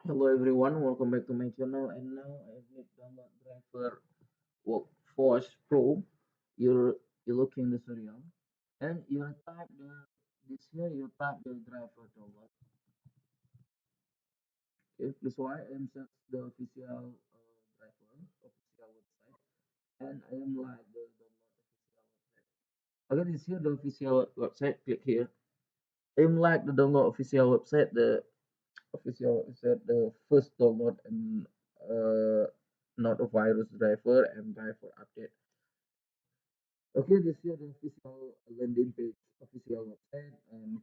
Hello everyone, welcome back to my channel. And now I will download driver WorkForce Pro. You're looking the serial and you type the this here you type the driver download. Okay, this why I'm set the official driver official website and I am like the download official website. Okay, this here the official website. Click here. I'm like the download official website. The official website the first download and not a virus driver and driver update. Okay, this is the official landing page, official website, and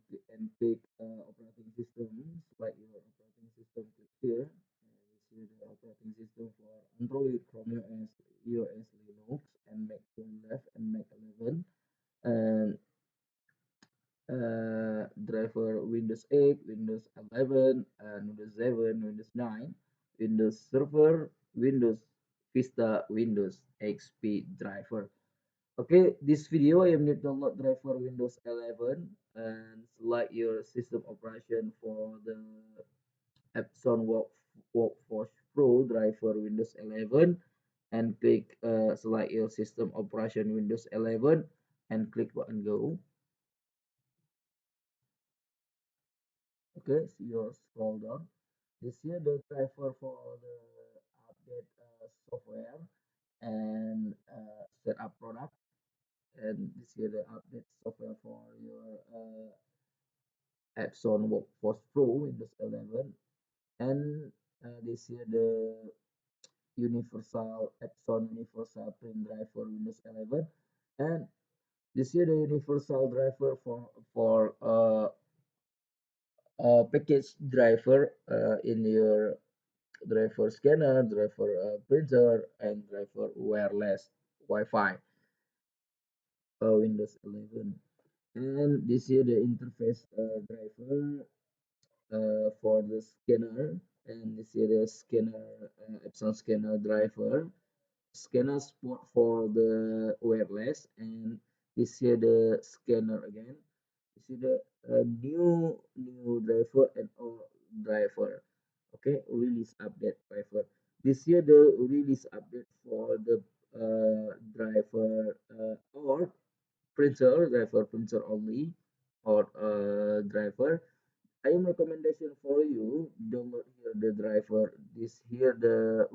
click operating system. Select your operating system. Click here. And this is the operating system for Android, Chrome OS, iOS, Linux, and Mac 11 and Mac 11. And driver Windows 8, Windows 11, and Windows 7, Windows 9, Windows Server, Windows Vista, Windows XP driver. Okay, this video I need to download driver Windows 11 and select your system operation for the Epson WorkForce Pro driver Windows 11 and click select your system operation Windows 11 and click button go. Okay, so you scroll down. This here the driver for the update software and setup product, and this here the update software for your Epson WorkForce Pro Windows 11, and this here the universal Epson universal print driver Windows 11, and this here the universal driver for package driver in your driver scanner, driver printer, and driver wireless Wi-Fi Windows 11. And this is the interface driver for the scanner, and this is the scanner Epson scanner driver. Scanner support for the wireless, and this is the scanner again. This is the new driver and all driver. Okay, release update driver. This year the release update for the driver or printer only, or driver. I am recommendation for you download here the driver. This here the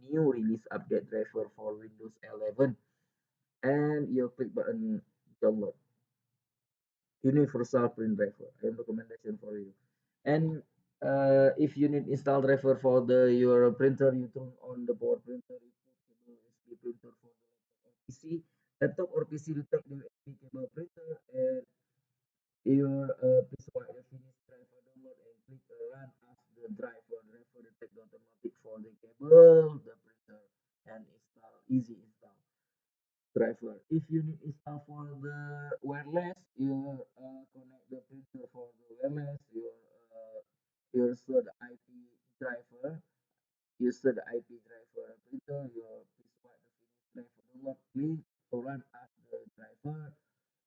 new release update driver for Windows 11, and you click button download universal print driver. I am recommendation for you. And if you need install driver for the your printer, you turn on the power printer. You put cable USB printer for the laptop or PC. You take the USB cable printer, and your please while you finish driver download and click run as the driver. Driver detect automatic for the cable, the printer, and install easy install driver. If you need install for the wireless, you connect the printer for the wireless. You set the IP driver. You set the IP driver printer. You please while the finish driver download, click to run as the driver,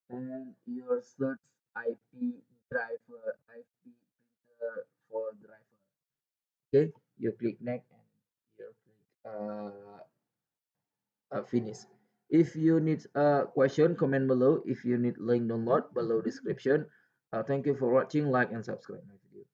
and your search IP driver IP printer for driver. Okay, you click next and you click finish. If you need a question, comment below. If you need link download below description. Thank you for watching. Like and subscribe my video.